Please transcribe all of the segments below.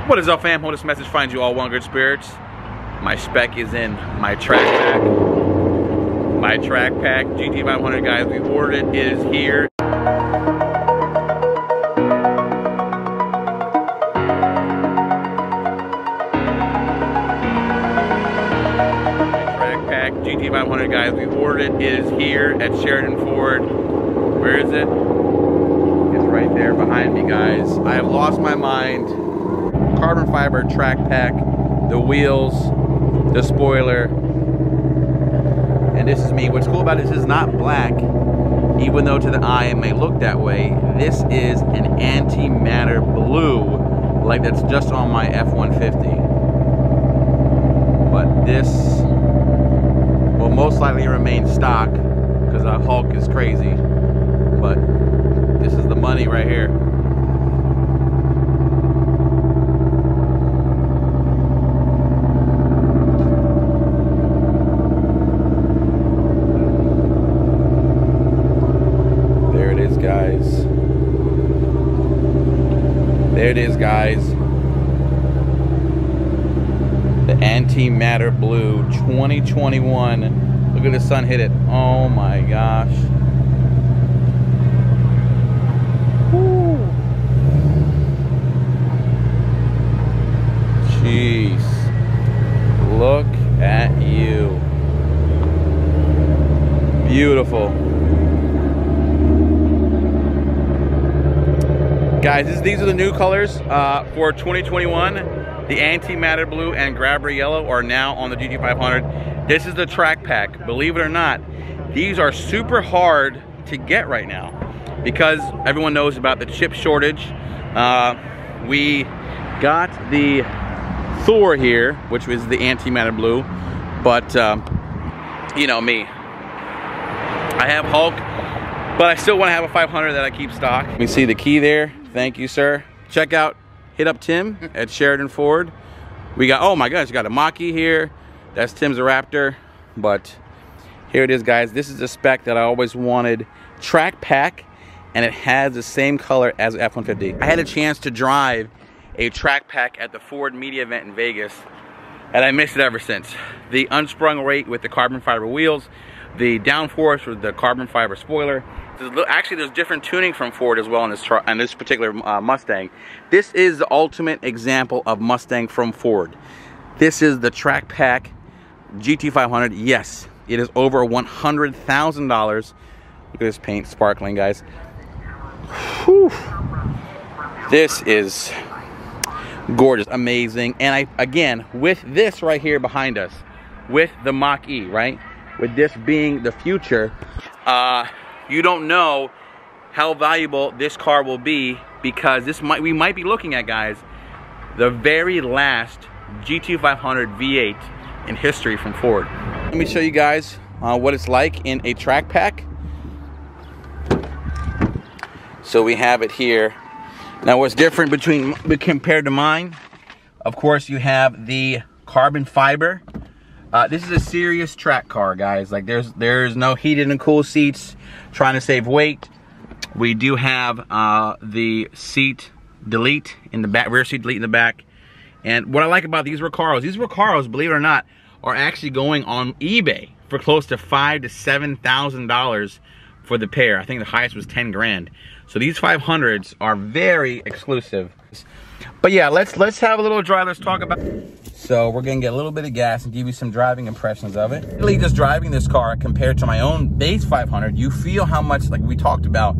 What is up, fam? Hope this message finds you all well in good spirits. My Spec is in my track pack. My track pack, GT500, guys. We ordered it. It is here. GT500, guys, we ordered it. It is here at Sheridan Ford. Where is it? It's right there behind me, guys. I have lost my mind. Carbon fiber track pack, the wheels, the spoiler, and this is me. What's cool about this is not black, even though to the eye it may look that way. This is an antimatter blue, like that's just on my F-150. But this will most likely remain stock because our Hulk is crazy, but this is the money right here. There it is, guys. There it is, guys. The Antimatter Blue 2021. Look at the sun hit it. Oh my gosh. Woo. Jeez. Look at you. Beautiful. Guys, these are the new colors for 2021. The Antimatter Blue and Grabber Yellow are now on the GT500. This is the track pack. Believe it or not, these are super hard to get right now because everyone knows about the chip shortage. We got the Thor here, which was the Antimatter Blue, but you know me. I have Hulk, but I still want to have a 500 that I keep stock. Let me see the key there. Thank you, sir. Check out. Hit up Tim at Sheridan Ford. We got, oh my gosh, got a Mach-E here. That's Tim's Raptor. But here it is, guys. This is the Spec that I always wanted. Track pack, and it has the same color as the F-150. I had a chance to drive a track pack at the Ford media event in Vegas, and I missed it ever since. The unsprung rate with the carbon fiber wheels, the downforce with the carbon fiber spoiler. Actually, there's different tuning from Ford as well in this particular Mustang. This is the ultimate example of Mustang from Ford. This is the track pack GT500. Yes, it is over $100,000. Look at this paint sparkling, guys. Whew. This is gorgeous, amazing. And again, with this right here behind us, with the Mach-E, right? With this being the future, you don't know how valuable this car will be because we might be looking at, guys, the very last GT500 V8 in history from Ford. Let me show you guys what it's like in a track pack. So we have it here. Now what's different compared to mine, of course, you have the carbon fiber. This is a serious track car, guys. Like there's no heated and cool seats. Trying to save weight. We do have the seat delete in the back, rear seat delete in the back. And what I like about these Recaros, believe it or not, are actually going on eBay for close to $5,000 to $7,000 for the pair. I think the highest was 10 grand. So these 500s are very exclusive. But yeah, let's have a little drive. Let's talk about. So we're gonna get a little bit of gas and give you some driving impressions of it. Really, just driving this car compared to my own base 500, you feel how much, like we talked about,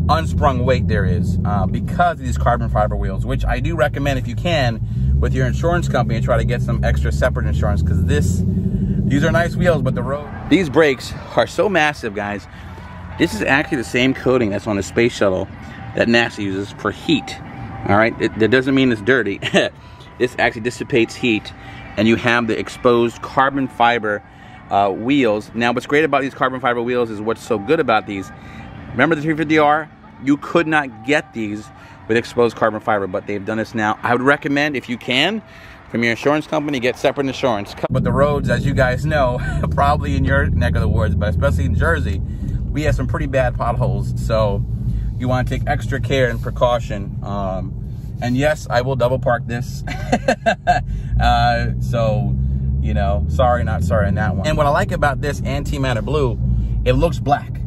unsprung weight there is because of these carbon fiber wheels, which I do recommend if you can with your insurance company, try to get some extra separate insurance because these are nice wheels, but the road. These brakes are so massive, guys. This is actually the same coating that's on the space shuttle that NASA uses for heat. All right, that doesn't mean it's dirty. This actually dissipates heat, and you have the exposed carbon fiber wheels. Now, what's great about these carbon fiber wheels is what's so good about these. Remember the 350R? You could not get these with exposed carbon fiber, but they've done this now. I would recommend, if you can, from your insurance company, get separate insurance. But the roads, as you guys know, probably in your neck of the woods, but especially in Jersey, we have some pretty bad potholes. So you want to take extra care and precaution And yes, I will double park this. So, you know, sorry, not sorry on that one. And what I like about this Antimatter blue, it looks black.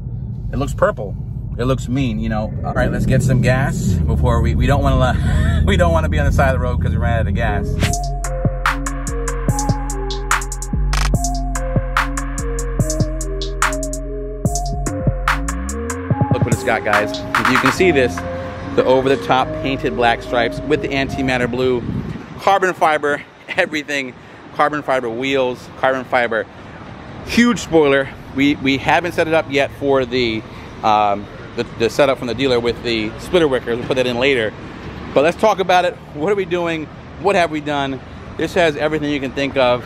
It looks purple. It looks mean, you know. All right, let's get some gas before we don't want to we don't want to be on the side of the road because we ran out of gas. Look what it's got, guys. If you can see this, the over-the-top painted black stripes with the Antimatter blue, carbon fiber, everything, carbon fiber wheels, carbon fiber, huge spoiler. We haven't set it up yet for the setup from the dealer with the splitter wickers. We'll put that in later. But let's talk about it. What are we doing? What have we done? This has everything you can think of.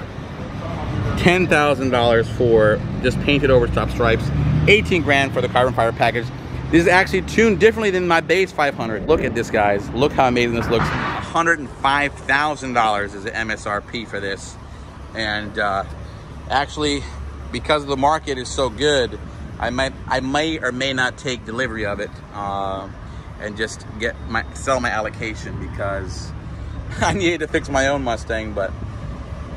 $10,000 for just painted over-the-top stripes. 18 grand for the carbon fiber package. This is actually tuned differently than my base 500. Look at this, guys. Look how amazing this looks. $105,000 is the MSRP for this. And actually, because the market is so good, I may or may not take delivery of it and just sell my allocation, because I needed to fix my own Mustang. But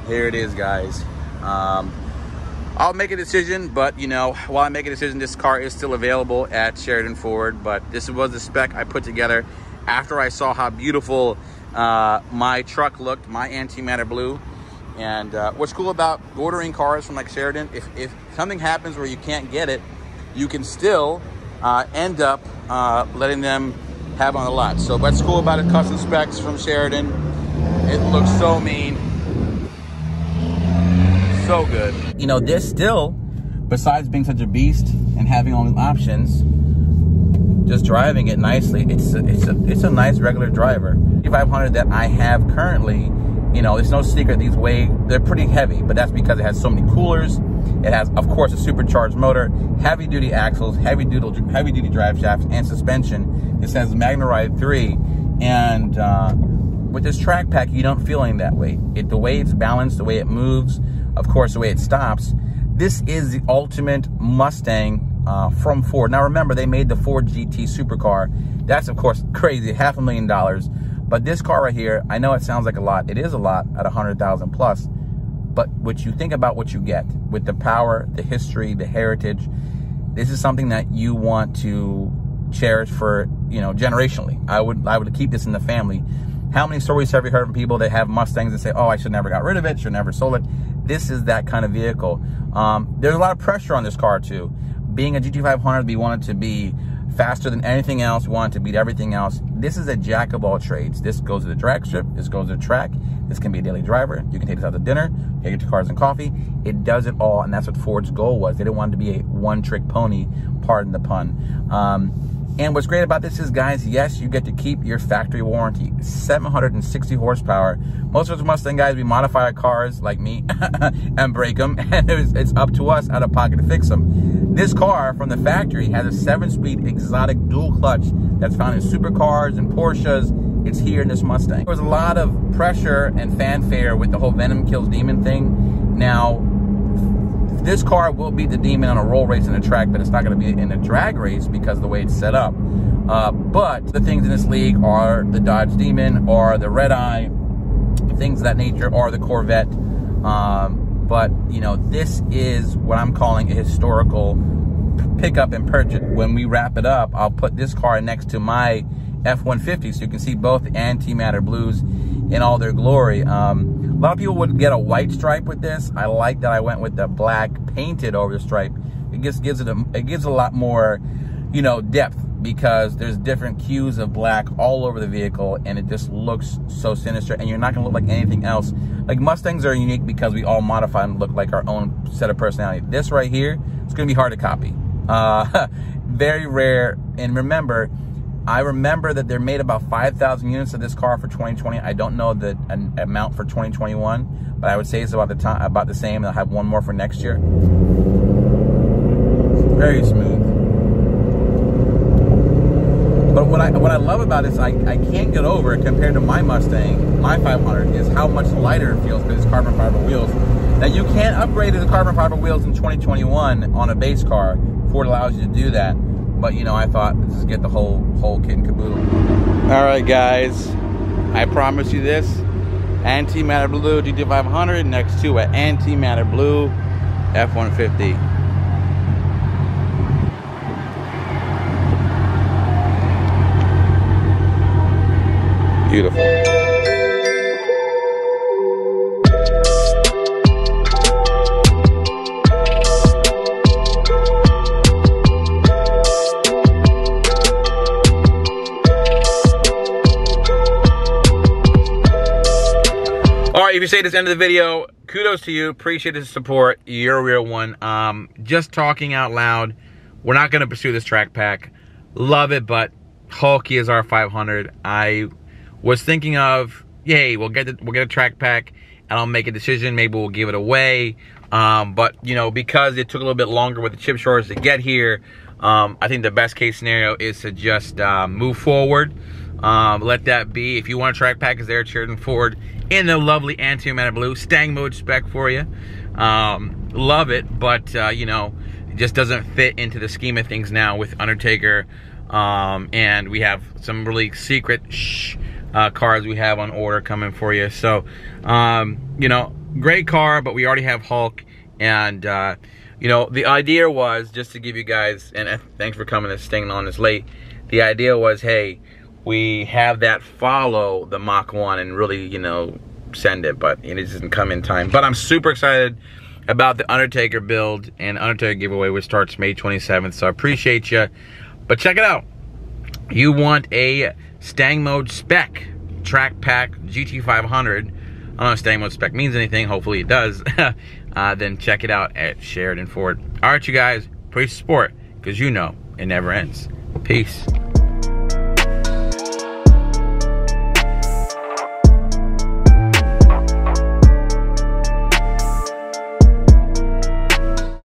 here it is, guys. I'll make a decision, but you know, while I make a decision, this car is still available at Sheridan Ford. But this was the spec I put together after I saw how beautiful my truck looked, my Antimatter blue. And what's cool about ordering cars from like Sheridan, if something happens where you can't get it, you can still end up letting them have on the lot. So what's cool about it, custom specs from Sheridan. It looks so mean. So good. You know, this still, besides being such a beast and having all the options, just driving it nicely, it's a nice regular driver. The 500 that I have currently, you know, it's no secret they're pretty heavy, but that's because it has so many coolers. It has, of course, a supercharged motor, heavy duty axles, heavy duty drive shafts, and suspension. This has Magna Ride 3, and with this track pack, you don't feel any that weight. The way it's balanced, the way it moves, of course, the way it stops. This is the ultimate Mustang from Ford. Now remember, they made the Ford GT supercar. That's, of course, crazy, $500,000. But this car right here, I know it sounds like a lot. It is a lot at 100,000 plus. But what you think about what you get with the power, the history, the heritage, this is something that you want to cherish for, you know, generationally. I would keep this in the family. How many stories have you heard from people that have Mustangs that say, oh, I should never got rid of it, should never sold it? This is that kind of vehicle. There's a lot of pressure on this car too. Being a GT500, we want it to be faster than anything else. We want it to beat everything else. This is a jack of all trades. This goes to the drag strip. This goes to the track. This can be a daily driver. You can take this out to dinner, take it to Cars and Coffee. It does it all, and that's what Ford's goal was. They didn't want it to be a one-trick pony, pardon the pun. And what's great about this is, guys, yes, you get to keep your factory warranty. 760 horsepower. Most of us Mustang guys, we modify our cars, like me, and break them, and it's up to us out of pocket to fix them. This car from the factory has a 7-speed exotic dual clutch that's found in supercars and Porsches. It's here in this Mustang. There was a lot of pressure and fanfare with the whole Venom kills Demon thing. Now, this car will beat the Demon on a roll race in a track, but it's not going to be in a drag race because of the way it's set up. But the things in this league are the Dodge Demon, or the Red Eye, things of that nature, or the Corvette. But, you know, this is what I'm calling a historical pickup and purchase. When we wrap it up, I'll put this car next to my F-150 so you can see both the Antimatter blues in all their glory. A lot of people would get a white stripe with this. I like that I went with the black painted over the stripe. It just gives it a lot more, you know, depth, because there's different hues of black all over the vehicle, and it just looks so sinister, and you're not gonna look like anything else. Like, Mustangs are unique because we all modify them to look like our own set of personality. This right here, it's gonna be hard to copy. Very rare. And remember, I remember that they're made about 5,000 units of this car for 2020. I don't know the amount for 2021, but I would say it's about the same. They'll have one more for next year. Very smooth. But what I love about this, I can't get over it compared to my Mustang, my 500, is how much lighter it feels with its carbon fiber wheels. Now, you can't upgrade to the carbon fiber wheels in 2021 on a base car. Ford allows you to do that. But, you know, I thought, let's just get the whole kit and caboodle. All right, guys. I promise you this. Antimatter blue GT500 next to an Antimatter blue F-150. Beautiful. All right, if you say this end of the video, kudos to you. Appreciate the support. You're a real one. Just talking out loud, we're not going to pursue this track pack. Love it, but Hulky is our 500. I was thinking of, yay, we'll get a track pack, and I'll make a decision. Maybe we'll give it away. But you know, because it took a little bit longer with the chip shortage to get here, I think the best case scenario is to just move forward. Let that be. If you want a track pack, is there cheering forward in the lovely Antimatter blue StangMode spec for you. Love it, but you know, it just doesn't fit into the scheme of things now with Undertaker. And we have some really secret cars we have on order coming for you. So you know, great car, but we already have Hulk. And you know, the idea was, just to give you guys, and thanks for coming and staying on this late, the idea was, hey, we have that follow the Mach 1 and really, you know, send it, but it doesn't come in time. But I'm super excited about the Undertaker build and Undertaker giveaway, which starts May 27th. So I appreciate you. But check it out. You want a StangMode Spec track pack GT500. I don't know if StangMode Spec means anything. Hopefully it does. Then check it out at Sheridan Ford. All right, you guys. Appreciate the support, because you know it never ends. Peace.